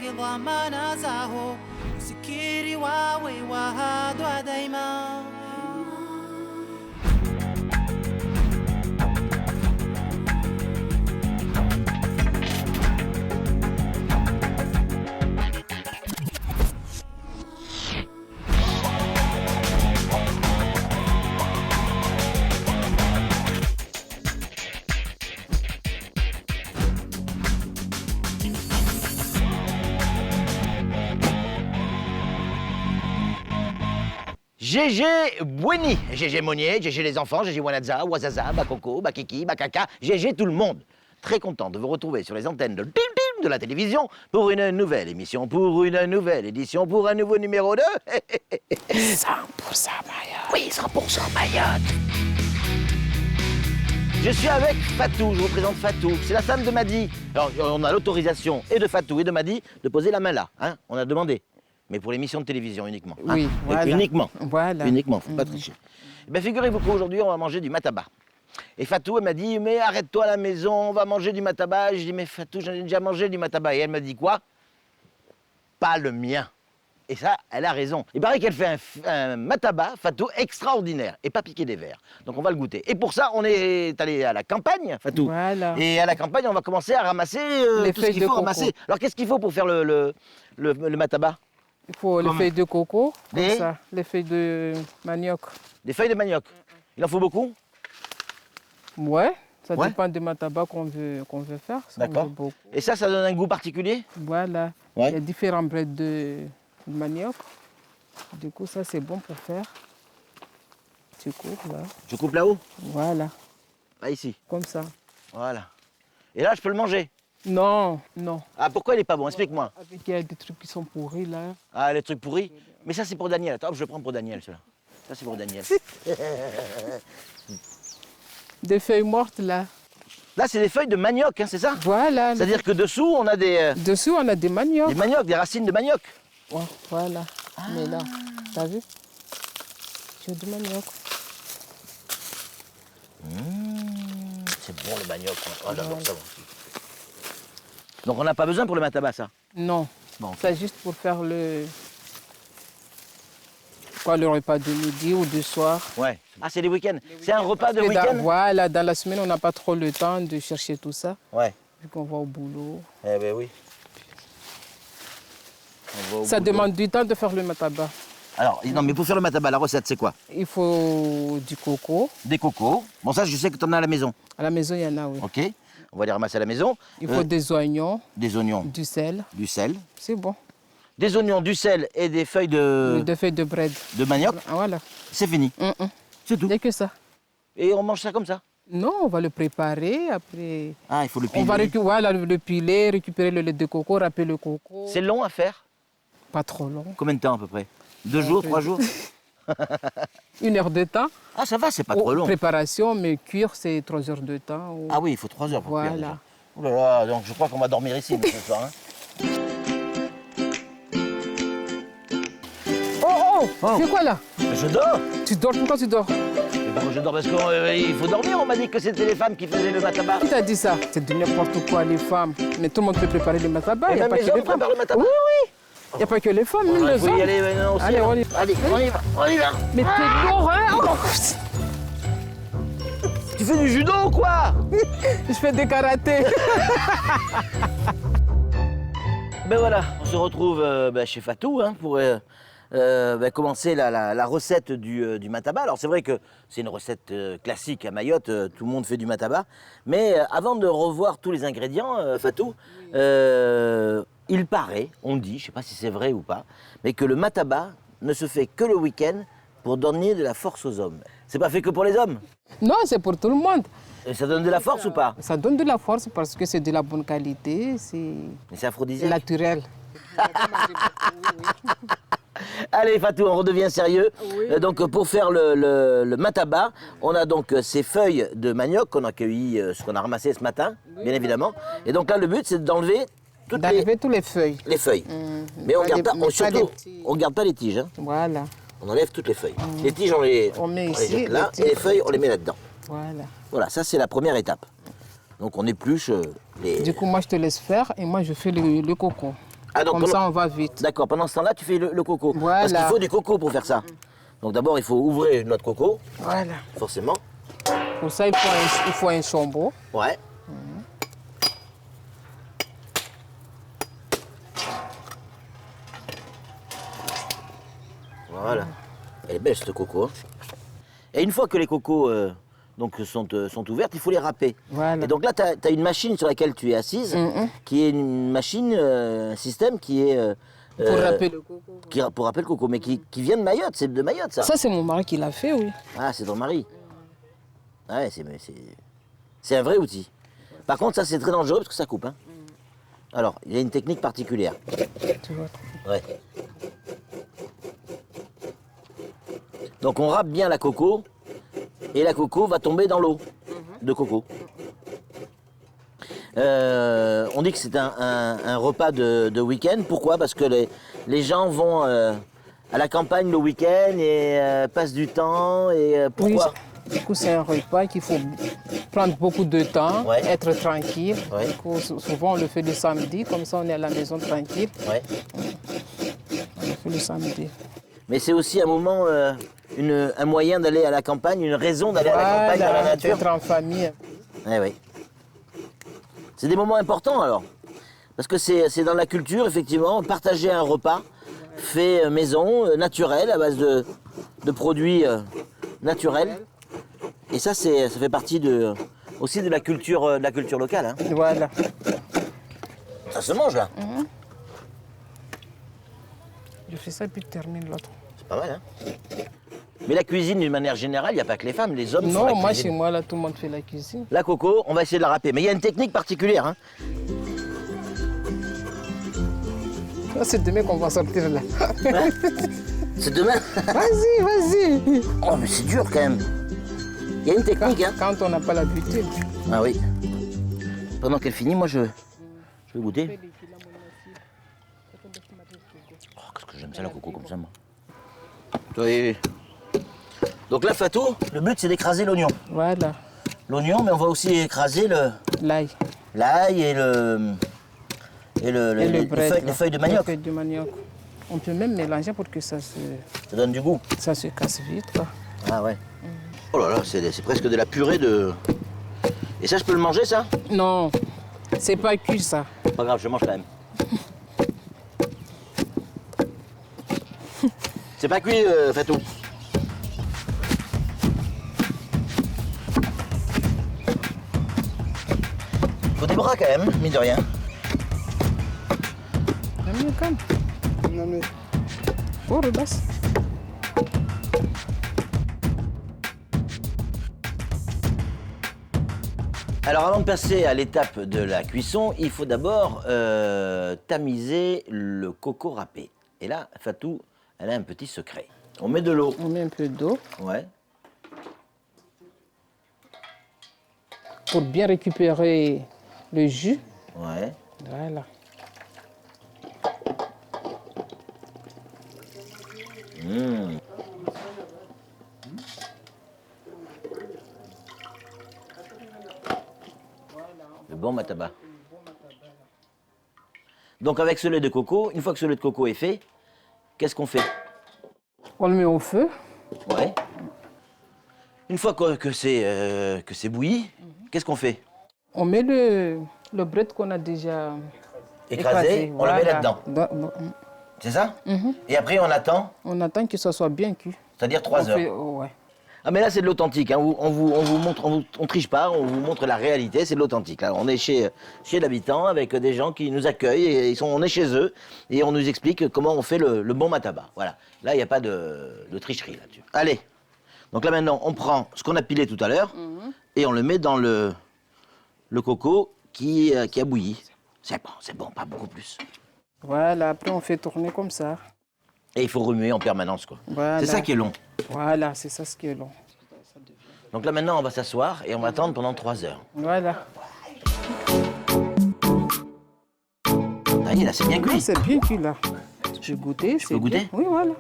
wake dhamana zao, usikiri wawe wahadwa daima. GG Boueni, GG Monnier, GG les enfants, GG Wanaza, Wazaza, Bakoko, Bakiki, Bakaka, GG tout le monde. Très content de vous retrouver sur les antennes de la télévision pour une nouvelle émission, pour une nouvelle édition, pour un nouveau numéro de... 100% Mayotte. Oui, 100% Mayotte. Je suis avec Fatou, je vous présente Fatou, c'est la femme de Madi. Alors, on a l'autorisation et de Fatou et de Madi de poser la main là, hein, on a demandé. Mais pour l'émission de télévision uniquement. Hein. Oui, voilà. Uniquement. Voilà. Uniquement, faut pas tricher. Eh bien, figurez-vous qu'aujourd'hui, on va manger du mataba. Et Fatou, elle m'a dit, mais arrête-toi à la maison, on va manger du mataba. Je dis, mais Fatou, j'en ai déjà mangé du mataba. Et elle m'a dit quoi? Pas le mien. Et ça, elle a raison. Il paraît qu'elle fait un mataba, Fatou, extraordinaire et pas piqué des verres. Donc on va le goûter. Et pour ça, on est allé à la campagne, Fatou. Voilà. Et à la campagne, on va commencer à ramasser Les tout ce feuilles qu'il de faut coco. ramasser. Alors qu'est-ce qu'il faut pour faire le mataba? Il faut les feuilles de coco, comme Des- ça, les feuilles de manioc. Des feuilles de manioc. Il en faut beaucoup? Ouais, ça Ouais. dépend du mataba qu'on veut faire. Si on D'accord. veut beaucoup. Et ça donne un goût particulier? Voilà. Ouais. Il y a différents brettes de manioc. Du coup, ça, c'est bon pour faire. Tu coupes, là. Je coupe là-haut? Voilà, Là, ici. comme ça. Voilà. Et là, je peux le manger? Non, non. Ah, pourquoi il n'est pas bon? Explique-moi. Avec il y a des trucs qui sont pourris, là. Ah, les trucs pourris? Mais ça, c'est pour Daniel. Attends, je le prends pour Daniel, celui-là. Ça, c'est pour Daniel. Des feuilles mortes, là. Là, c'est des feuilles de manioc, hein, c'est ça? Voilà. C'est-à-dire que dessous, on a des Dessous, on a des maniocs. maniocs, des racines de manioc. Ouais, voilà. Mais là, t'as vu? Tu as du manioc. C'est bon, le manioc. Oh, j'adore ça, moi aussi. Donc, on n'a pas besoin pour le mataba, ça? Non, Bon, ok. c'est juste pour faire le repas de midi ou de soir. Ouais. Ah, c'est les week-ends. C'est un repas de Parce que week-end? Voilà, dans la semaine, on n'a pas trop le temps de chercher tout ça, Ouais. vu qu'on va au boulot. Eh ben oui. On va au Ça boulot. demande du temps de faire le mataba. Alors, non, mais pour faire le mataba, la recette, c'est quoi? Il faut du coco. Des cocos. Bon, ça, je sais que tu en as à la maison. À la maison, il y en a, oui. OK. On va les ramasser à la maison. Il faut des oignons, Des oignons, du sel. du sel. C'est bon. Des oignons, du sel et des feuilles de Des feuilles de bread. manioc. Ah, voilà. C'est fini. C'est tout. Il n'y a que ça. Et on mange ça comme ça? Non, on va le préparer. Après, Ah, il faut le piler. on va voilà, le piler, récupérer le lait de coco, râper le coco. C'est long à faire? Pas trop long. Combien de temps à peu près? 2 jours, 3 jours? 1 heure de temps. Ah, ça va, c'est pas trop long. Préparation, mais cuire, c'est 3 heures de temps. Ah oui, il faut 3 heures pour cuire. Voilà. déjà. Ouh là là, donc je crois qu'on va dormir ici ce soir. Hein. Oh, Oh. tu fais quoi là? Mais je dors. Tu dors? Pourquoi tu dors? Mais bon, je dors parce qu'il faut dormir. On m'a dit que c'était les femmes qui faisaient le mataba. Qui t'a dit ça? C'est de n'importe quoi, les femmes. Mais tout le monde peut préparer le mataba. Et Il n'y a même pas les que les hommes femmes. préparent le mataba? Oui, oui. Il n'y a pas que les femmes, même Il les faut y hommes. aller maintenant aussi. Allez, hein. on y Allez, on y va, on y va. Mais t'es lourd, hein? Tu fais du judo ou quoi? Je fais des karatés. Ben voilà, on se retrouve chez Fatou hein, pour commencer la recette du mataba. Alors c'est vrai que c'est une recette classique à Mayotte, tout le monde fait du mataba. Mais avant de revoir tous les ingrédients, Fatou, il paraît, on dit, je ne sais pas si c'est vrai ou pas, mais que le mataba ne se fait que le week-end pour donner de la force aux hommes. C'est pas fait que pour les hommes? Non, c'est pour tout le monde. Et ça donne de la force ou pas? Ça donne de la force parce que c'est de la bonne qualité, c'est Mais c'est aphrodisiaque. naturel. Allez Fatou, on redevient sérieux. Oui. Donc pour faire le mataba, on a donc ces feuilles de manioc qu'on a cueillies, ce qu'on a ramassé ce matin, bien évidemment. Et donc là le but c'est d'enlever toutes D'enlever toutes les feuilles. les feuilles. Mais on Pas garde les- pas, mais pas surtout, les petits. on garde pas les tiges. Hein. Voilà, On enlève toutes les feuilles. Les tiges on les met les ici, jette là les et les tiges. feuilles on les met là-dedans. voilà. Voilà, ça c'est la première étape. Donc on épluche les. Du coup, moi, je te laisse faire et moi, je fais le coco. Ah, donc, Comme ça, on va vite. D'accord, pendant ce temps-là, tu fais le coco. Voilà. Parce qu'il faut du coco pour faire ça. Donc d'abord, il faut ouvrir notre coco, Voilà. forcément. Pour ça, il faut un chambon. Ouais. Voilà. Elle est belle, cette coco. Hein. Et une fois que les cocos donc, sont ouvertes, il faut les râper. Voilà. Et donc là, tu as une machine sur laquelle tu es assise, qui est une machine, un système qui est... Pour râper le coco. Pour râper le coco, mais qui vient de Mayotte, c'est de Mayotte, ça. Ça, c'est mon mari qui l'a fait, oui. Ah, c'est ton mari. Ouais, c'est un vrai outil. Par contre, ça, c'est très dangereux parce que ça coupe. Hein. Alors, il y a une technique particulière. Tu vois. Ouais. Donc, on râpe bien la coco, et la coco va tomber dans l'eau de coco. On dit que c'est un repas de week-end. Pourquoi? Parce que les gens vont à la campagne le week-end et passent du temps. Et pourquoi? Oui, du coup, c'est un repas qu'il faut prendre beaucoup de temps, Ouais. être tranquille. Ouais. Du coup, souvent, on le fait le samedi, comme ça, on est à la maison tranquille. Ouais. On le fait le samedi. Mais c'est aussi un moment, un moyen d'aller à la campagne, une raison d'aller à la campagne, dans la nature. D'être en famille. Eh oui. C'est des moments importants alors. Parce que c'est dans la culture, effectivement, partager un repas fait maison, naturel, à base de produits naturels. Et ça fait partie aussi de la culture locale. Hein. Voilà. Ça se mange là. Je fais ça et puis je termine l'autre. C'est pas mal. Hein. Mais la cuisine, d'une manière générale, il n'y a pas que les femmes, les hommes font la Non, moi, cuisine. chez moi, là, tout le monde fait la cuisine. La coco, on va essayer de la râper. Mais il y a une technique particulière. Hein. Ça, c'est demain qu'on va sortir là. Hein. C'est demain. Vas-y, vas-y. Oh, mais c'est dur quand même. Il y a une technique. Hein. Quand on n'a pas l'habitude. Ah oui. Pendant qu'elle finit, moi, je vais goûter. Oh, qu'est-ce que j'aime ça, la coco, comme ça, moi. Oui. Donc là, Fatou, le but, c'est d'écraser l'oignon. Voilà, L'oignon, mais on va aussi écraser l'ail. l'ail et Et les feuilles de manioc. Les feuilles de manioc. On peut même mélanger pour que ça Ça donne du goût. se casse vite, quoi. Ah ouais. Oh là là, c'est presque de la purée de... Et ça, je peux le manger, ça? Non, c'est pas cuit, ça. Pas grave, je mange quand même. C'est pas cuit, Fatou. Faut des bras quand même, mine de rien. Namni kan? Namni. Oh, rebasse. Alors avant de passer à l'étape de la cuisson, il faut d'abord tamiser le coco râpé. Et là, Fatou, elle a un petit secret. On met de l'eau. On met un peu d'eau Ouais. pour bien récupérer le jus. Ouais. Voilà. Mmh. Le bon mataba. Donc avec ce lait de coco, une fois que ce lait de coco est fait, qu'est-ce qu'on fait? On le met au feu. Ouais. Une fois que c'est bouilli, qu'est-ce qu'on fait? On met le bread qu'on a déjà Écrasé, on le met là-dedans. Dans- C'est ça? Et après, on attend, On attend que ça soit bien cuit. c'est-à-dire 3 heures. Ouais. Ah mais là c'est de l'authentique, hein. On vous montre, on triche pas, on vous montre la réalité, c'est de l'authentique. Là, on est chez l'habitant avec des gens qui nous accueillent, et on est chez eux et on nous explique comment on fait le bon mataba. Voilà, là il n'y a pas de tricherie là-dessus. Allez, donc là maintenant on prend ce qu'on a pilé tout à l'heure et on le met dans le coco qui a bouilli. C'est bon, pas beaucoup plus. Voilà, après on fait tourner comme ça. Et il faut remuer en permanence quoi. Voilà. C'est ça qui est long. Voilà, c'est ça ce qui est long. Donc là maintenant on va s'asseoir et on va attendre pendant 3 heures. Voilà. Ah, là c'est bien cuit. C'est bien cuit là. Je peux goûter. Je peux goûter? Oui, voilà.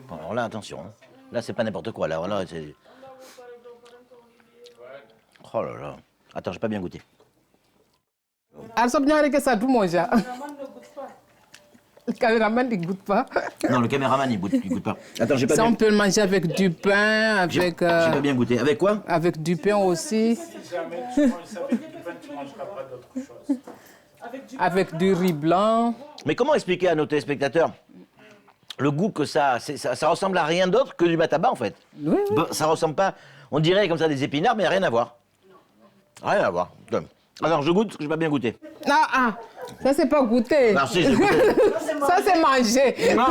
Bon, alors là, attention. Hein. Là, c'est pas n'importe quoi. Là, c'est... Oh là là. Attends, j'ai pas bien goûté. Alors, ça bien avec ça tout manger. Le caméraman, il ne goûte pas. Non, le caméraman, il goûte pas. Attends, j'ai pas Ça, bien... on peut le manger avec du pain, J'ai avec, pas bien goûté. Avec quoi? avec du pain aussi. Avec du riz blanc. Mais comment expliquer à nos téléspectateurs le goût que ça ressemble à rien d'autre que du mataba, en fait? Oui, oui. Bon, ça ressemble pas... On dirait comme ça des épinards, mais rien à voir. Rien à voir. Alors, je goûte parce que j'ai pas bien goûté. Ah, ça, c'est pas goûter. Non, si, j'ai goûté. Ça, c'est manger. Non.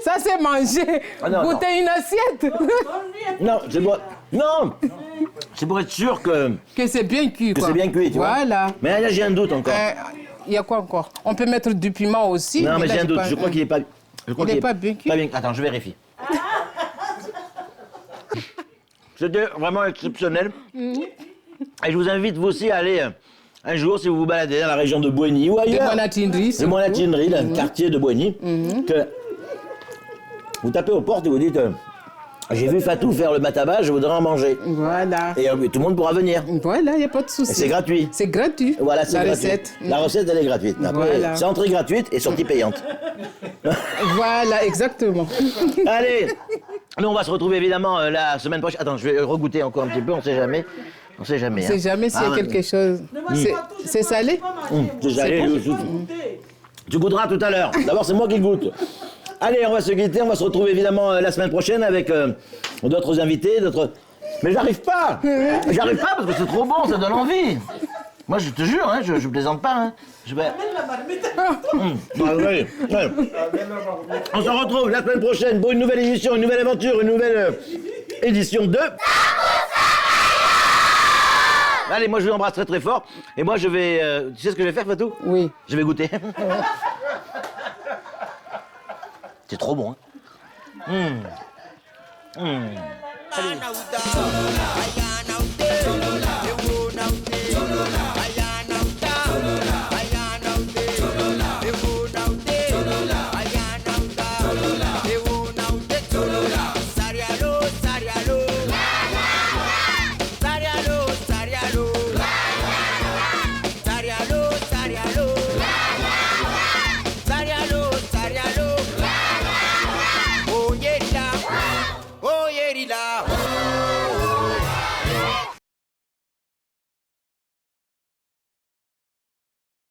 Ça, c'est manger. Ah, non, Goûter une assiette. Non, c'est pour... Non, c'est pour être sûr que Que c'est bien cuit, quoi. c'est bien cuit, tu vois. Voilà. Mais là, j'ai un doute encore. Il y a quoi encore? On peut mettre du piment aussi. Non, mais là, j'ai un doute. pas- Je crois qu'il est pas... Je crois Il est qu'il pas bien cuit? Attends, je vérifie. C'était vraiment exceptionnel. Et je vous invite, vous aussi, à aller un jour, si vous vous baladez dans la région de Boigny ou De ailleurs. Monatinerie. De Monatinerie, le quartier de Boigny. Que vous tapez aux portes et vous dites j'ai vu Fatou faire le mataba, je voudrais en manger. Voilà. Et tout le monde pourra venir. Voilà, il n'y a pas de souci. Et c'est gratuit. C'est gratuit. Voilà, c'est la gratuit. recette. La recette, elle est gratuite. Après, Voilà. c'est entrée gratuite et sortie payante. Voilà, exactement. Allez, nous on va se retrouver évidemment la semaine prochaine. Attends, je vais regoûter encore un petit peu, on sait jamais. On sait jamais. On ne sait jamais s'il y a quelque chose. C'est salé? C'est salé, tu goûteras tout à l'heure. D'abord, c'est moi qui goûte. Allez, on va se quitter, on va se retrouver évidemment la semaine prochaine avec d'autres invités, d'autres... Mais j'arrive pas. J'arrive pas parce que c'est trop bon, ça donne envie. Moi, je te jure, hein, je plaisante pas. Hein. Je vais... Allez. On se retrouve la semaine prochaine pour une nouvelle émission, une nouvelle aventure, une nouvelle édition de... Allez, moi je vous embrasse très très fort. Et moi je vais... tu sais ce que je vais faire, Fatou? Oui. Je vais goûter. C'est trop bon, hein.